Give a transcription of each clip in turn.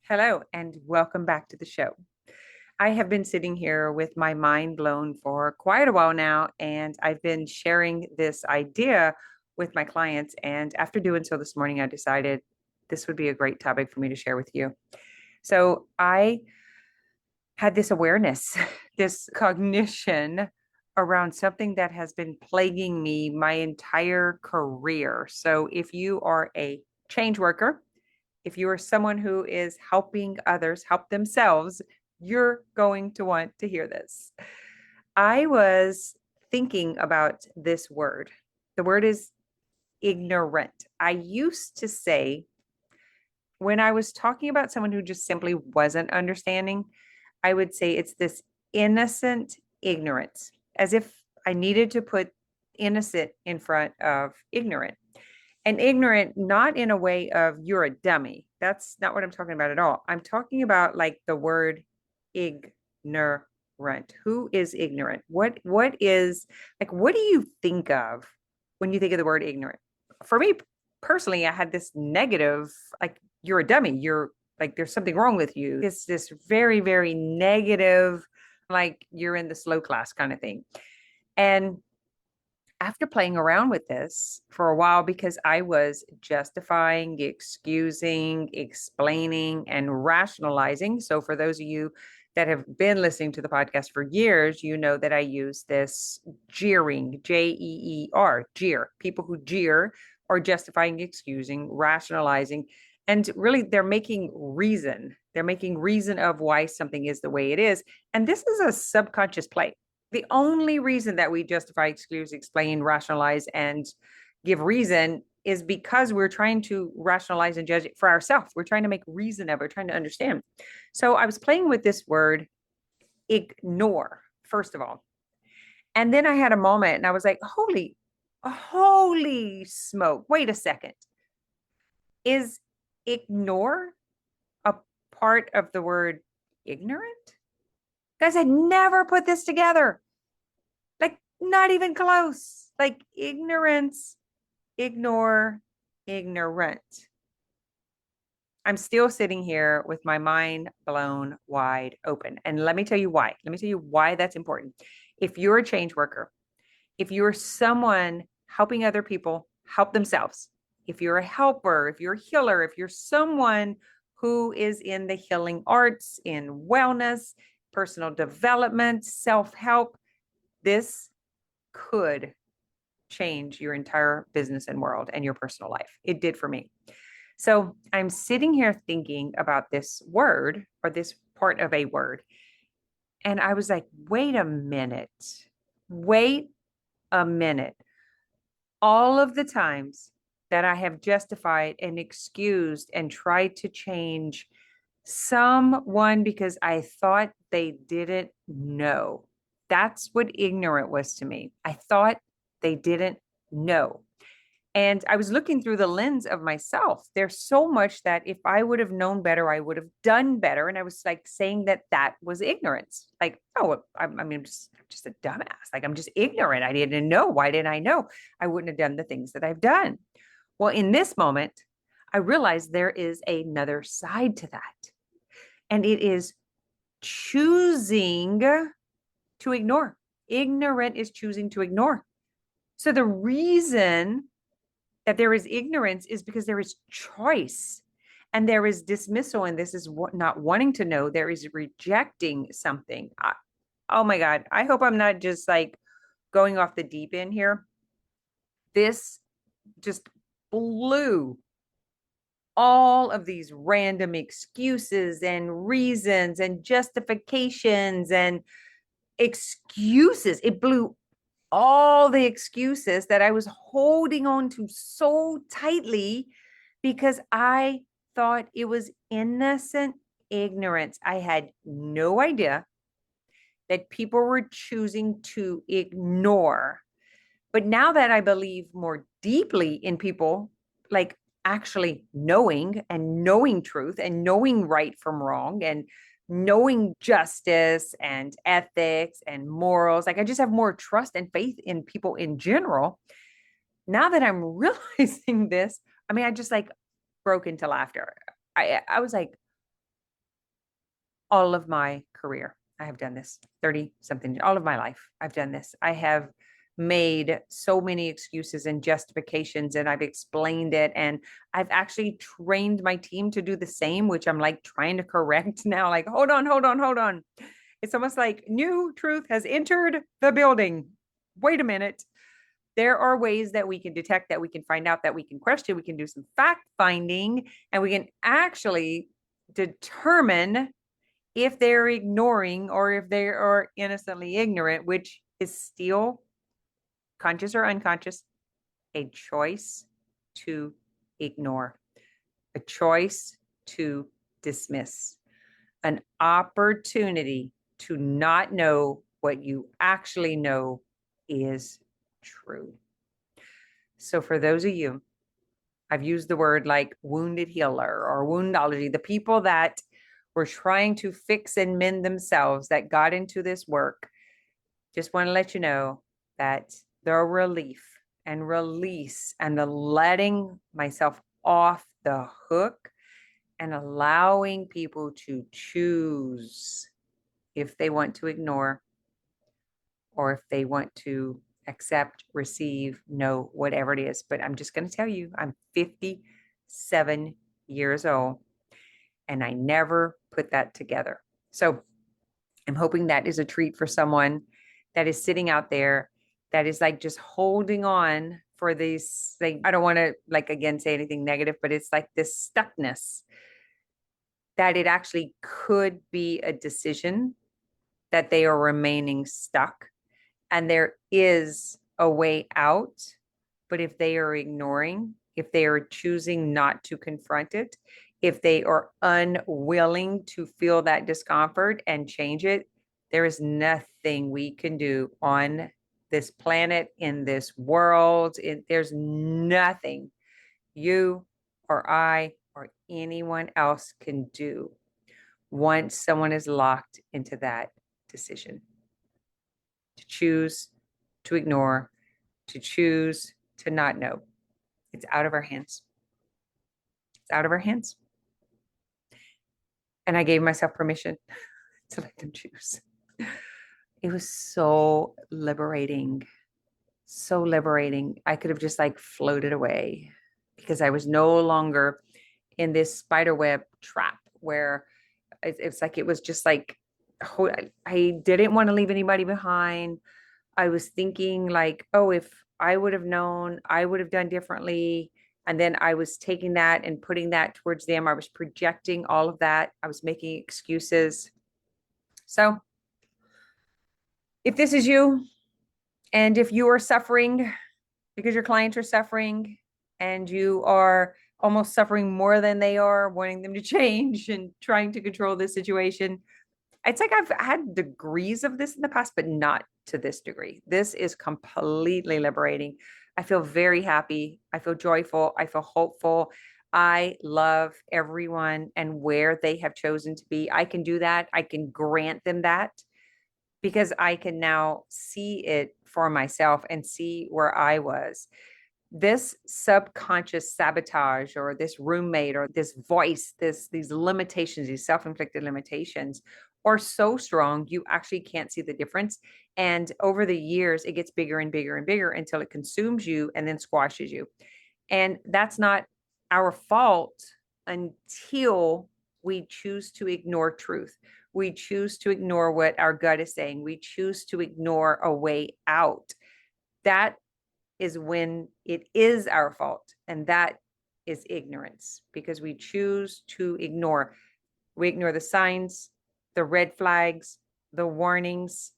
Hello, and welcome back to the show. I have been sitting here with my mind blown for quite a while now, and I've been sharing this idea with my clients. And after doing so this morning, I decided this would be a great topic for me to share with you. So I had this awareness, this cognition around something that has been plaguing me my entire career. So if you are a change worker, if you are someone who is helping others help themselves, you're going to want to hear this. I was thinking about this word. The word is ignorant. I used to say, when I was talking about someone who just simply wasn't understanding, I would say it's this innocent ignorance, as if I needed to put innocent in front of ignorant. And ignorant, not in a way of you're a dummy. That's not what I'm talking about at all. I'm talking about like the word ignorant. Who is ignorant? What is like what do you think of when you think of the word ignorant? For me personally, I had this negative, like you're a dummy. You're like there's something wrong with you. It's this very, very negative, like you're in the slow class kind of thing. And after playing around with this for a while, because I was justifying, excusing, explaining, and rationalizing. So, for those of you that have been listening to the podcast for years, you know that I use this jeering, JEER, jeer. People who jeer are justifying, excusing, rationalizing, and really they're making reason. They're making reason of why something is the way it is. And this is a subconscious play. The only reason that we justify, excuse, explain, rationalize, and give reason is because we're trying to rationalize and judge it for ourselves. We're trying to make reason of it, we're trying to understand. So I was playing with this word, ignore, first of all. And then I had a moment and I was like, holy smoke. Wait a second. Is ignore a part of the word ignorant? Guys, I never put this together. Like, not even close. Like, ignorance, ignore, ignorant. I'm still sitting here with my mind blown wide open. And let me tell you why. Let me tell you why that's important. If you're a change worker, if you're someone helping other people help themselves, if you're a helper, if you're a healer, if you're someone who is in the healing arts, in wellness, personal development, self-help, this could change your entire business and world and your personal life. It did for me. So I'm sitting here thinking about this word or this part of a word. And I was like, wait a minute. Wait a minute. All of the times that I have justified and excused and tried to change someone because I thought they didn't know. That's what ignorant was to me. I thought they didn't know. And I was looking through the lens of myself. There's so much that if I would have known better, I would have done better. And I was like saying that that was ignorance. Like, oh, I'm just a dumbass. Like, I'm just ignorant. I didn't know. Why didn't I know? I wouldn't have done the things that I've done. Well, in this moment, I realized there is another side to that. And it is choosing to ignore. Ignorant is choosing to ignore. So the reason that there is ignorance is because there is choice and there is dismissal. And this is what not wanting to know. There is rejecting something. Oh my God. I hope I'm not just like going off the deep end here. This just blew all of these random excuses and reasons and justifications and excuses. It blew all the excuses that I was holding on to so tightly because I thought it was innocent ignorance. I had no idea that people were choosing to ignore. But now that I believe more deeply in people, like actually knowing truth and knowing right from wrong and knowing justice and ethics and morals, like I just have more trust and faith in people in general. Now that I'm realizing this, I mean, I just like broke into laughter. I was like, all of my career. I have done this 30 something, all of my life. I've done this. I have made so many excuses and justifications, and I've explained it. And I've actually trained my team to do the same, which I'm like trying to correct now. Like, hold on, hold on, hold on. It's almost like new truth has entered the building. Wait a minute. There are ways that we can detect, that we can find out, that we can question, we can do some fact finding, and we can actually determine if they're ignoring or if they are innocently ignorant, which is still, conscious or unconscious, a choice to ignore, a choice to dismiss, an opportunity to not know what you actually know is true. So, for those of you, I've used the word like wounded healer or woundology, the people that were trying to fix and mend themselves that got into this work. Just want to let you know that the relief and release and the letting myself off the hook and allowing people to choose if they want to ignore or if they want to accept, receive, know, whatever it is. But I'm just going to tell you, I'm 57 years old and I never put that together. So I'm hoping that is a treat for someone that is sitting out there that is like just holding on for these, like, I don't want to like again say anything negative, but it's like this stuckness that it actually could be a decision that they are remaining stuck and there is a way out. But if they are ignoring, if they are choosing not to confront it, if they are unwilling to feel that discomfort and change it, there is nothing we can do on this planet, in this world. There's nothing you or I or anyone else can do once someone is locked into that decision to choose to ignore, to choose to not know. It's out of our hands. It's out of our hands. And I gave myself permission to let them choose. It was so liberating. So liberating. I could have just like floated away because I was no longer in this spider web trap where it's like it was just like I didn't want to leave anybody behind. I was thinking like, oh, if I would have known, I would have done differently. And then I was taking that and putting that towards them. I was projecting all of that. I was making excuses. So if this is you, and if you are suffering because your clients are suffering and you are almost suffering more than they are, wanting them to change and trying to control this situation, it's like I've had degrees of this in the past, but not to this degree. This is completely liberating. I feel very happy. I feel joyful. I feel hopeful. I love everyone and where they have chosen to be. I can do that. I can grant them that because I can now see it for myself and see where I was. This subconscious sabotage or this roommate or this voice, these limitations, these self-inflicted limitations are so strong you actually can't see the difference. And over the years, it gets bigger and bigger and bigger until it consumes you and then squashes you. And that's not our fault until we choose to ignore truth. We choose to ignore what our gut is saying. We choose to ignore a way out. That is when it is our fault. And that is ignorance because we choose to ignore. We ignore the signs, the red flags, the warnings,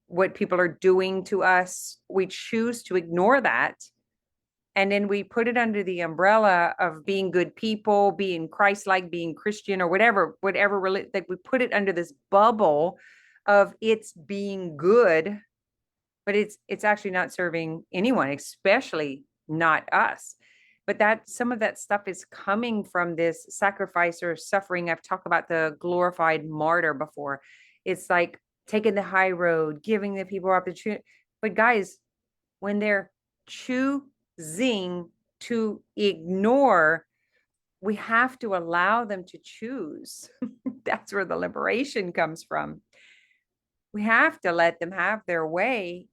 what people are doing to us. We choose to ignore that. And then we put it under the umbrella of being good people, being Christ-like, being Christian or whatever, like we put it under this bubble of it's being good, but it's actually not serving anyone, especially not us. But that some of that stuff is coming from this sacrifice or suffering. I've talked about the glorified martyr before. It's like taking the high road, giving the people opportunity. But guys, when they're choosing to ignore, we have to allow them to choose. That's where the liberation comes from. We have to let them have their way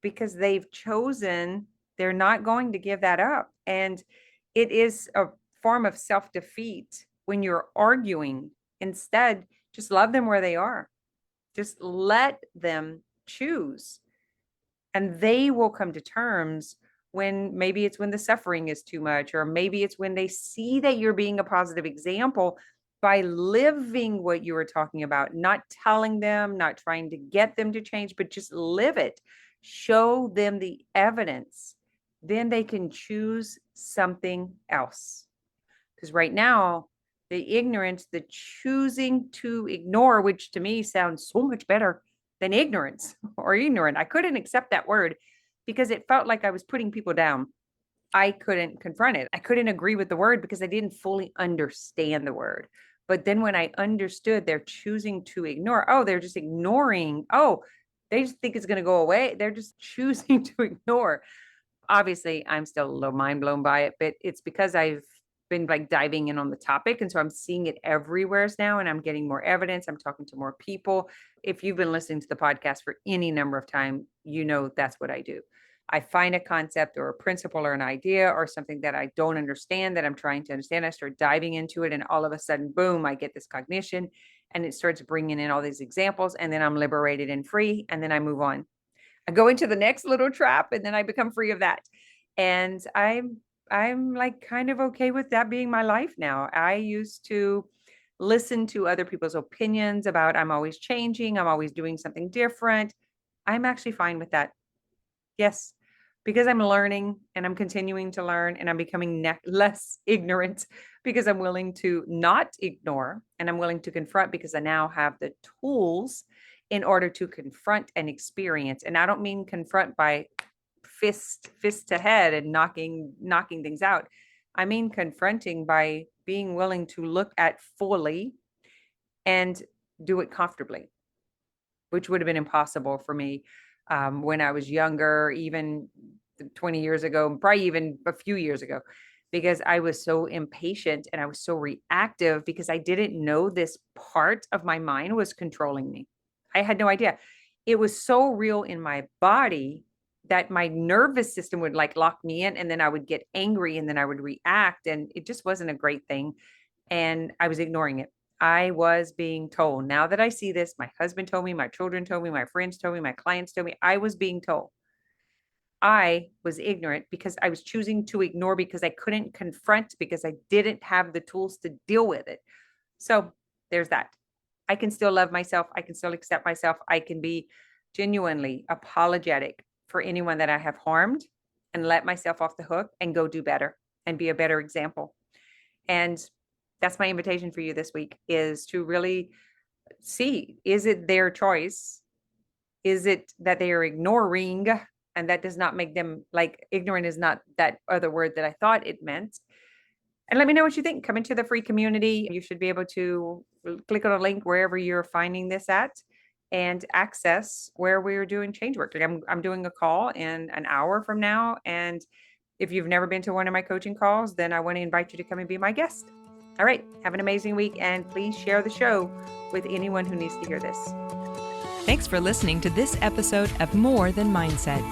because they've chosen, they're not going to give that up. And it is a form of self-defeat when you're arguing. Instead, just love them where they are. Just let them choose. And they will come to terms when maybe it's when the suffering is too much, or maybe it's when they see that you're being a positive example by living what you were talking about, not telling them, not trying to get them to change, but just live it. Show them the evidence. Then they can choose something else. Because right now, the ignorance, the choosing to ignore, which to me sounds so much better than ignorance or ignorant. I couldn't accept that word because it felt like I was putting people down. I couldn't confront it. I couldn't agree with the word because I didn't fully understand the word. But then when I understood they're choosing to ignore, oh, they're just ignoring. Oh, they just think it's going to go away. They're just choosing to ignore. Obviously, I'm still a little mind blown by it, but it's because I've been like diving in on the topic. And so I'm seeing it everywhere now and I'm getting more evidence. I'm talking to more people. If you've been listening to the podcast for any number of time, you know that's what I do. I find a concept or a principle or an idea or something that I don't understand that I'm trying to understand. I start diving into it and all of a sudden, boom, I get this cognition and it starts bringing in all these examples and then I'm liberated and free and then I move on. I go into the next little trap and then I become free of that. And I'm like kind of okay with that being my life now. I used to listen to other people's opinions about I'm always changing, I'm always doing something different. I'm actually fine with that. Yes, because I'm learning and I'm continuing to learn and I'm becoming less ignorant because I'm willing to not ignore and I'm willing to confront because I now have the tools in order to confront and experience. And I don't mean confront by fist to head and knocking things out. I mean confronting by being willing to look at fully and do it comfortably, which would have been impossible for me when I was younger, even 20 years ago, probably even a few years ago, because I was so impatient and I was so reactive because I didn't know this part of my mind was controlling me. I had no idea. It was so real in my body that my nervous system would like lock me in and then I would get angry and then I would react. And it just wasn't a great thing. And I was ignoring it. I was being told. Now that I see this, my husband told me, my children told me, my friends told me, my clients told me, I was being told. I was ignorant because I was choosing to ignore because I couldn't confront because I didn't have the tools to deal with it. So there's that. I can still love myself. I can still accept myself. I can be genuinely apologetic for anyone that I have harmed and let myself off the hook and go do better and be a better example. And that's my invitation for you this week is to really see, is it their choice? Is it that they are ignoring? And that does not make them like ignorant is not that other word that I thought it meant. And let me know what you think. Come into the free community. You should be able to click on a link wherever you're finding this at and access where we're doing change work. Like I'm doing a call in an hour from now. And if you've never been to one of my coaching calls, then I want to invite you to come and be my guest. All right. Have an amazing week. And please share the show with anyone who needs to hear this. Thanks for listening to this episode of More Than Mindset.